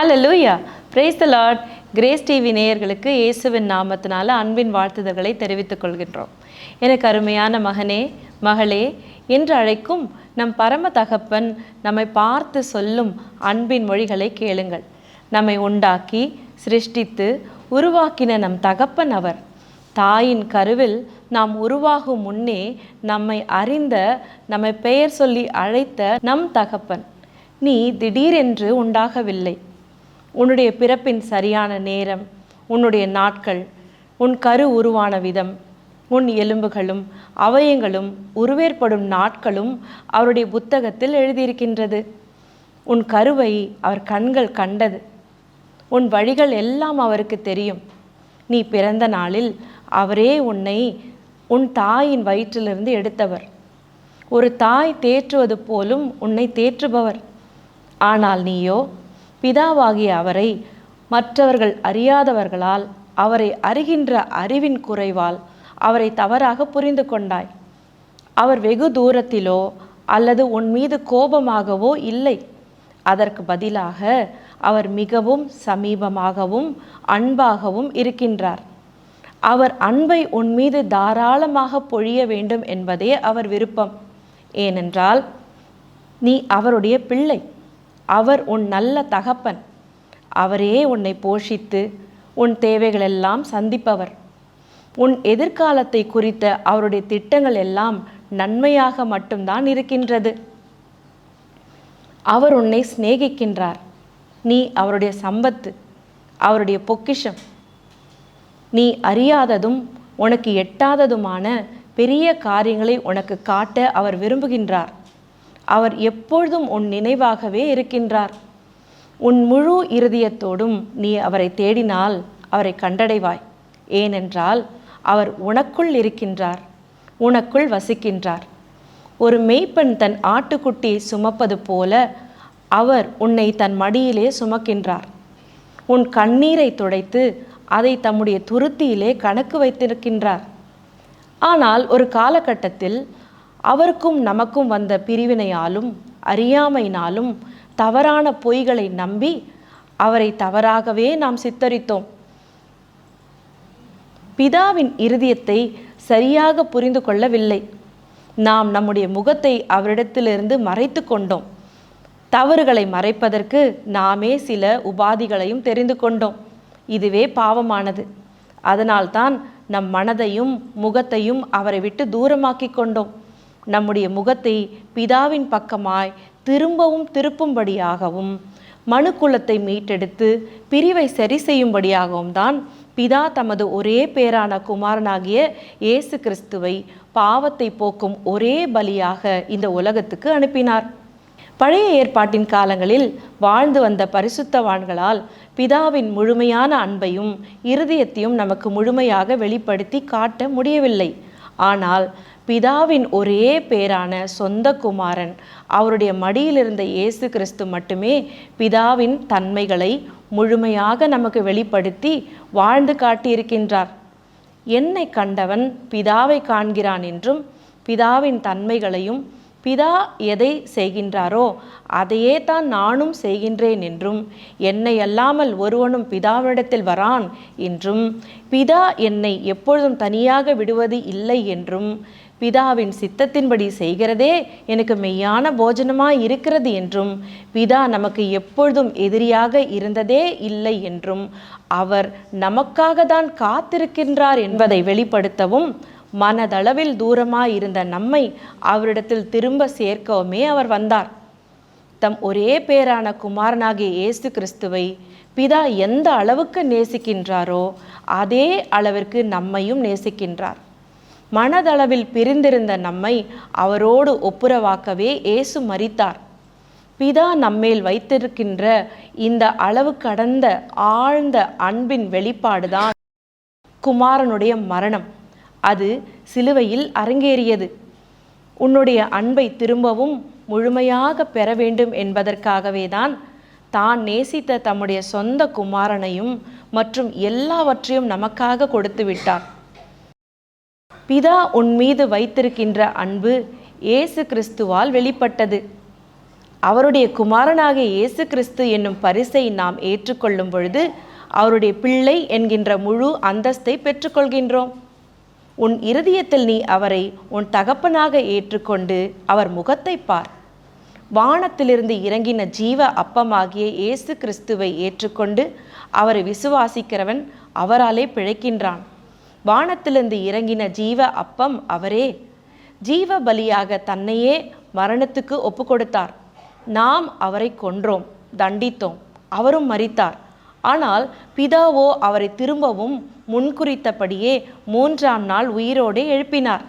Hallelujah, praise the Lord. Grace TV நேயர்களுக்கு இயேசுவின் நாமத்தினால அன்பின் வாழ்த்துதல்களை தெரிவித்துக் கொள்கின்றோம். எனக்கு அருமையான மகனே மகளே என்று அழைக்கும் நம் பரம தகப்பன் நம்மை பார்த்து சொல்லும் அன்பின் மொழிகளை கேளுங்கள். நம்மை உண்டாக்கி சிருஷ்டித்து உருவாக்கின நம் தகப்பன் அவர். தாயின் கருவில் நாம் உருவாகும் முன்னே நம்மை அறிந்த, நம்மை பெயர் சொல்லி அழைத்த நம் தகப்பன். நீ திடீரென்று உண்டாகவில்லை. உன்னுடைய பிறப்பின் சரியான நேரம், உன்னுடைய நாட்கள், உன் கரு உருவான விதம், உன் எலும்புகளும் அவயங்களும் உருவேற்படும் நாட்களும் அவருடைய புத்தகத்தில் எழுதியிருக்கின்றது. உன் கருவை அவர் கண்கள் கண்டது. உன் வழிகள் எல்லாம் அவருக்கு தெரியும். நீ பிறந்த நாளில் அவரே உன்னை உன் தாயின் வயிற்றிலிருந்து எடுத்தவர். ஒரு தாய் தேற்றுவது போலும் உன்னை தேற்றுபவர். ஆனால் நீயோ பிதாவாகிய அவரை மற்றவர்கள் அறியாதவர்களால், அவரை அறிகின்ற அறிவின் குறைவால் அவரை தவறாக புரிந்து கொண்டாய். அவர் வெகு தூரத்திலோ அல்லது உன் மீது கோபமாகவோ இல்லை. அதற்கு பதிலாக அவர் மிகவும் சமீபமாகவும் அன்பாகவும் இருக்கின்றார். அவர் அன்பை உன் மீது தாராளமாக பொழிய வேண்டும் என்பதே அவர் விருப்பம். ஏனென்றால் நீ அவருடைய பிள்ளை. அவர் உன் நல்ல தகப்பன். அவரே உன்னை போஷித்து உன் தேவைகளெல்லாம் சந்திப்பவர். உன் எதிர்காலத்தை குறித்த அவருடைய திட்டங்கள் எல்லாம் நன்மையாக மட்டும்தான் இருக்கின்றது. அவர் உன்னை சிநேகிக்கின்றார். நீ அவருடைய சம்பத்து, அவருடைய பொக்கிஷம். நீ அறியாததும் உனக்கு எட்டாததுமான பெரிய காரியங்களை உனக்கு காட்ட அவர் விரும்புகின்றார். அவர் எப்பொழுதும் உன் நினைவாகவே இருக்கின்றார். உன் முழு இருதயத்தோடும் நீ அவரை தேடினால் அவரை கண்டடைவாய். ஏனென்றால் அவர் உனக்குள் இருக்கின்றார், உனக்குள் வசிக்கின்றார். ஒரு மேய்ப்பன் தன் ஆட்டுக்குட்டியை சுமப்பது போல அவர் உன்னை தன் மடியிலே சுமக்கின்றார். உன் கண்ணீரை துடைத்து அதை தம்முடைய துருத்தியிலே கணக்கு வைத்திருக்கின்றார். ஆனால் ஒரு காலகட்டத்தில் அவருக்கும் நமக்கும் வந்த பிரிவினையாலும் அறியாமையினாலும் தவறான பொய்களை நம்பி அவரை தவறாகவே நாம் சித்தரித்தோம். பிதாவின் இருதயத்தை சரியாக புரிந்து கொள்ளவில்லை. நாம் நம்முடைய முகத்தை அவரிடத்திலிருந்து மறைத்து கொண்டோம். தவறுகளை மறைப்பதற்கு நாமே சில உபாதிகளையும் தெரிந்து கொண்டோம். இதுவே பாவமானது. அதனால்தான் நம் மனதையும் முகத்தையும் அவரை விட்டு தூரமாக்கி கொண்டோம். நம்முடைய முகத்தை பிதாவின் பக்கமாய் திரும்பவும் திருப்பும்படியாகவும் மனுக்குலத்தை மீட்டெடுத்து பிரிவை சரி செய்யும்படியாகவும் தான் பிதா தமது ஒரே பேரான குமாரனாகிய இயேசு கிறிஸ்துவை பாவத்தை போக்கும் ஒரே பலியாக இந்த உலகத்துக்கு அனுப்பினார். பழைய ஏற்பாட்டின் காலங்களில் வாழ்ந்து வந்த பரிசுத்தவான்களால் பிதாவின் முழுமையான அன்பையும் இருதயத்தையும் நமக்கு முழுமையாக வெளிப்படுத்தி காட்ட முடியவில்லை. ஆனால் பிதாவின் ஒரே பேரான சொந்த குமாரன், அவருடைய மடியில் இருந்த இயேசு கிறிஸ்து மட்டுமே பிதாவின் தன்மைகளை முழுமையாக நமக்கு வெளிப்படுத்தி வாழ்ந்து காட்டியிருக்கின்றார். என்னை கண்டவன் பிதாவை காண்கிறான் என்றும், பிதாவின் தன்மைகளையும் பிதா எதை செய்கின்றாரோ அதையே தான் நானும் செய்கின்றேன் என்றும், என்னை அல்லாமல் ஒருவனும் பிதாவிடத்தில் வரான் என்றும், பிதா என்னை எப்பொழுதும் தனியாக விடுவது இல்லை என்றும், பிதாவின் சித்தத்தின்படி செய்கிறதே எனக்கு மெய்யான போஜனமாய் இருக்கிறது என்றும், பிதா நமக்கு எப்பொழுதும் எதிரியாக இருந்ததே இல்லை என்றும், அவர் நமக்காக தான் காத்திருக்கின்றார் என்பதை வெளிப்படுத்தவும், மனதளவில் தூரமாயிருந்த நம்மை அவரிடத்தில் திரும்ப சேர்க்கவுமே அவர் வந்தார். தம் ஒரே பேரான குமாரனாகிய இயேசு கிறிஸ்துவை பிதா எந்த அளவுக்கு நேசிக்கின்றாரோ அதே அளவிற்கு நம்மையும் நேசிக்கின்றார். மனதளவில் பிரிந்திருந்த நம்மை அவரோடு ஒப்புரவாக்கவே இயேசு மரித்தார். பிதா நம்மேல் வைத்திருக்கின்ற இந்த அளவு கடந்த ஆழ்ந்த அன்பின் வெளிப்பாடுதான் குமாரனுடைய மரணம். அது சிலுவையில் அரங்கேறியது. உன்னுடைய அன்பை திரும்பவும் முழுமையாக பெற வேண்டும் என்பதற்காகவே தான் நேசித்த தம்முடைய சொந்த குமாரனையும் மற்றும் எல்லாவற்றையும் நமக்காக கொடுத்து விட்டார். பிதா உன் மீது வைத்திருக்கின்ற அன்பு இயேசு கிறிஸ்துவால் வெளிப்பட்டது. அவருடைய குமாரனாகிய இயேசு கிறிஸ்து என்னும் பரிசை நாம் ஏற்றுக்கொள்ளும் பொழுது அவருடைய பிள்ளை என்கின்ற முழு அந்தஸ்தை பெற்றுக்கொள்கின்றோம். உன் இருதயத்தில் நீ அவரை உன் தகப்பனாக ஏற்றுக்கொண்டு அவர் முகத்தை பார். வானத்திலிருந்து இறங்கின ஜீவ அப்பமாகிய இயேசு கிறிஸ்துவை ஏற்றுக்கொண்டு அவரை விசுவாசிக்கிறவன் அவராலே பிழைக்கின்றான். வானத்திலிருந்து இறங்கின ஜீவ அப்பம் அவரே. ஜீவ பலியாக தன்னையே மரணத்துக்கு ஒப்பு கொடுத்தார். நாம் அவரை கொன்றோம், தண்டித்தோம், அவரும் மரித்தார். ஆனால் பிதாவோ அவரை திரும்பவும் முன்குறித்தபடியே 3ஆம் நாள் உயிரோடு எழுப்பினார்.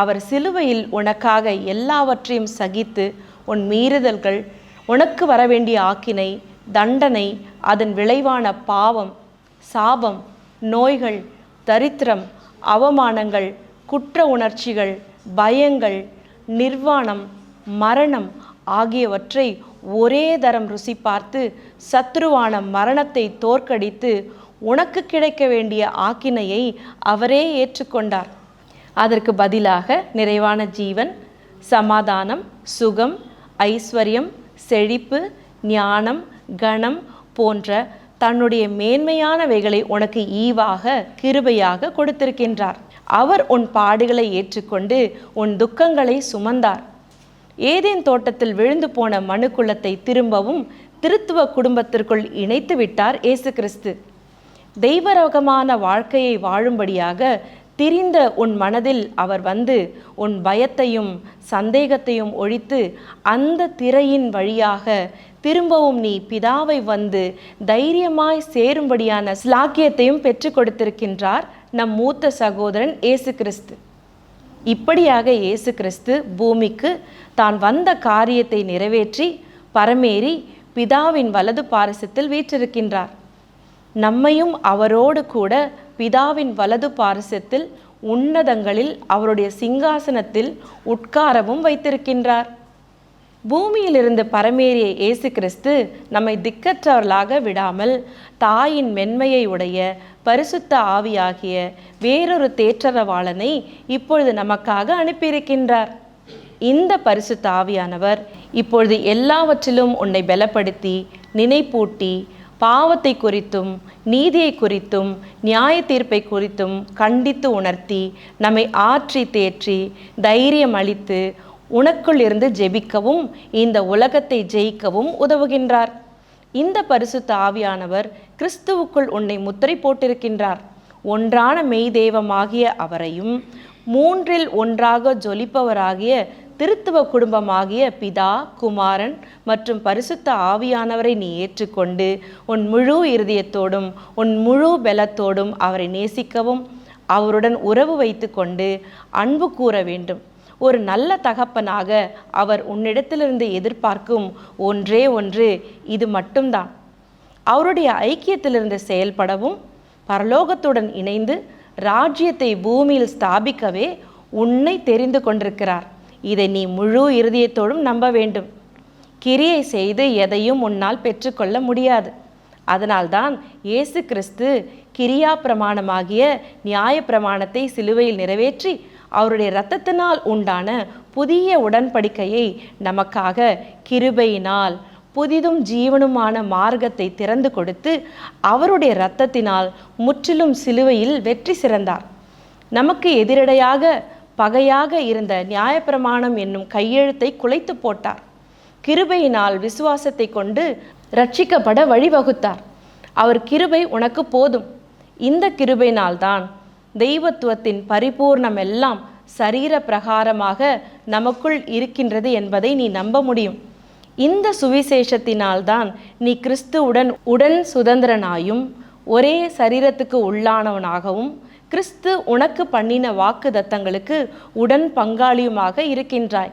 அவர் சிலுவையில் உனக்காக எல்லாவற்றையும் சகித்து உன் மீறுதல்கள், உனக்கு வரவேண்டிய ஆக்கினை, தண்டனை, அதன் விளைவான பாவம், சாபம், நோய்கள், தரித்திரம், அவமானங்கள், குற்ற உணர்ச்சிகள், பயங்கள், நிர்வாணம், மரணம் ஆகியவற்றை ஒரே தரம் ருசி பார்த்து சத்ருவான மரணத்தை தோற்கடித்து உனக்கு கிடைக்க வேண்டிய ஆக்கினையை அவரே ஏற்றுக்கொண்டார். அதற்கு பதிலாக நிறைவான ஜீவன், சமாதானம், சுகம், ஐஸ்வர்யம், செழிப்பு, ஞானம், கணம் போன்ற தன்னுடைய மேன்மையானவைகளை உனக்கு ஈவாக கிருபையாக கொடுத்திருக்கின்றார். அவர் உன் பாடுகளை ஏற்றுக்கொண்டு உன் துக்கங்களை சுமந்தார். ஏதேன் தோட்டத்தில் விழுந்து போன மனுக்குலத்தை திரும்பவும் திருத்துவ குடும்பத்திற்குள் இணைத்து விட்டார் இயேசு கிறிஸ்து. தெய்வரகமான வாழ்க்கையை வாழும்படியாக திரிந்த உன் மனதில் அவர் வந்து உன் பயத்தையும் சந்தேகத்தையும் ஒழித்து அந்த திரையின் வழியாக திரும்பவும் நீ பிதாவை வந்து தைரியமாய் சேரும்படியான ஸ்லாக்கியத்தையும் பெற்று கொடுத்திருக்கின்றார் நம் மூத்த சகோதரன் இயேசு கிறிஸ்து. இப்படியாக இயேசு கிறிஸ்து பூமிக்கு தான் வந்த காரியத்தை நிறைவேற்றி பரமேறி பிதாவின் வலது பாரிசத்தில் வீற்றிருக்கின்றார். நம்மையும் அவரோடு கூட பிதாவின் வலது பாரிசத்தில் உன்னதங்களில் அவருடைய சிங்காசனத்தில் உட்காரவும் வைத்திருக்கின்றார். பூமியிலிருந்து பரமேறிய இயேசு கிறிஸ்து நம்மை திக்கற்றவர்களாக விடாமல் தாயின் மென்மையை உடைய பரிசுத்த ஆவியாகிய வேறொரு தேற்றரவாளனை இப்பொழுது நமக்காக அனுப்பியிருக்கின்றார். இந்த பரிசுத்த ஆவியானவர் இப்பொழுது எல்லாவற்றிலும் உன்னை பலப்படுத்தி நினைப்பூட்டி பாவத்தை குறித்தும் நீதியை குறித்தும் நியாய தீர்ப்பை குறித்தும் கண்டித்து உணர்த்தி நம்மை ஆற்றி தேற்றி தைரியம் அளித்து உனக்குள் இருந்து ஜெபிக்கவும் இந்த உலகத்தை ஜெயிக்கவும் உதவுகின்றார். இந்த பரிசுத்த ஆவியானவர் கிறிஸ்துவுக்குள் உன்னை முத்திரை போட்டிருக்கின்றார். ஒன்றான மெய் தெய்வமாகிய அவரையும் 3இல் ஒன்றாக ஜொலிப்பவராகிய திருத்துவ குடும்பமாகிய பிதா, குமாரன் மற்றும் பரிசுத்த ஆவியானவரை நீ ஏற்றுக்கொண்டு உன் முழு இருதயத்தோடும் உன் முழு பலத்தோடும் அவரை நேசிக்கவும் அவருடன் உறவு வைத்து கொண்டு அன்பு கூற வேண்டும். ஒரு நல்ல தகப்பனாக அவர் உன்னிடத்திலிருந்து எதிர்பார்க்கும் ஒன்றே ஒன்று இது மட்டும்தான். அவருடைய ஐக்கியத்திலிருந்து செயல்படவும் பரலோகத்துடன் இணைந்து ராஜ்யத்தை பூமியில் ஸ்தாபிக்கவே உன்னை தெரிந்து கொண்டிருக்கிறார். இதை நீ முழு இருதயத்தோடும் நம்ப வேண்டும். கிரியை செய்து எதையும் உன்னால் பெற்றுக்கொள்ள முடியாது. அதனால்தான் இயேசு கிறிஸ்து கிரியா பிரமாணமாகிய நியாய பிரமாணத்தை சிலுவையில் நிறைவேற்றி அவருடைய இரத்தத்தினால் உண்டான புதிய உடன்படிக்கையை நமக்காக கிருபையினால் புதிதும் ஜீவனுமான மார்க்கத்தை திறந்து கொடுத்து அவருடைய இரத்தத்தினால் முற்றிலும் சிலுவையில் வெற்றி சிறந்தார். நமக்கு எதிரடையாக பகையாக இருந்த நியாயப்பிரமாணம் என்னும் கையெழுத்தை குலைத்து போட்டார். கிருபையினால் விசுவாசத்தை கொண்டு ரட்சிக்கப்பட வழிவகுத்தார். அவர் கிருபை உனக்கு போதும். இந்த கிருபையினால்தான் தெய்வத்துவத்தின் பரிபூர்ணம் எல்லாம் சரீர பிரகாரமாக நமக்குள் இருக்கின்றது என்பதை நீ நம்ப முடியும். இந்த சுவிசேஷத்தினால்தான் நீ கிறிஸ்துவுடன் உடன் சுதந்திரனாயும் ஒரே சரீரத்துக்கு உள்ளானவனாகவும் கிறிஸ்து உனக்கு பண்ணின வாக்கு தத்தங்களுக்கு உடன் பங்காளியுமாக இருக்கின்றாய்.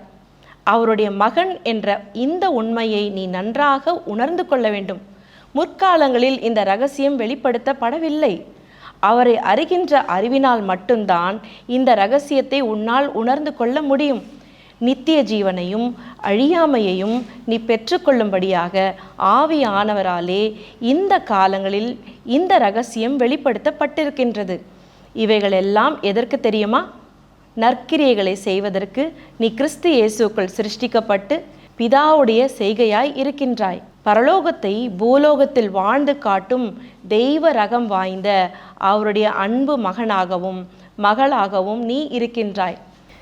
அவருடைய மகன் என்ற இந்த உண்மையை நீ நன்றாக உணர்ந்து கொள்ள வேண்டும். முற்காலங்களில் இந்த ரகசியம் வெளிப்படுத்தப்படவில்லை. அவரை அறிகின்ற அறிவினால் மட்டும்தான் இந்த ரகசியத்தை உன்னால் உணர்ந்து கொள்ள முடியும். நித்திய ஜீவனையும் அழியாமையையும் நீ பெற்றுக்கொள்ளும்படியாக ஆவியானவராலே இந்த காலங்களில் இந்த ரகசியம் வெளிப்படுத்தப்பட்டிருக்கின்றது. இவைகளெல்லாம் எதற்கு தெரியுமா? நற்கிரியைகளை செய்வதற்கு நீ கிறிஸ்து இயேசுக்குள் சிருஷ்டிக்கப்பட்டு பிதாவுடைய செய்கையாய் இருக்கின்றாய். பரலோகத்தை பூலோகத்தில் வாழ்ந்து காட்டும் தெய்வ ரகம் வாய்ந்த அவருடைய அன்பு மகனாகவும் மகளாகவும் நீ இருக்கின்றாய்.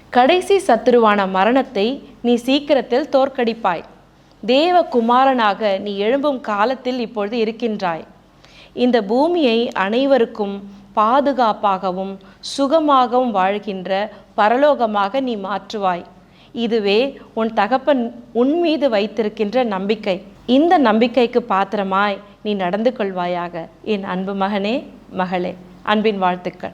கடைசி சத்துருவான மரணத்தை நீ சீக்கிரத்தில் தோற்கடிப்பாய். தேவ குமாரனாக நீ எழும்பும் காலத்தில் இப்பொழுது இருக்கின்றாய். இந்த பூமியை அனைவருக்கும் பாதுகாப்பாகவும் சுகமாகவும் வாழ்கின்ற பரலோகமாக நீ மாற்றுவாய். இதுவே உன் தகப்பன் உன் மீது வைத்திருக்கின்ற நம்பிக்கை. இந்த நம்பிக்கைக்கு பாத்திரமாய் நீ நடந்து கொள்வாயாக. என் அன்பு மகனே, மகளே, அன்பின் வாழ்த்துக்கள்.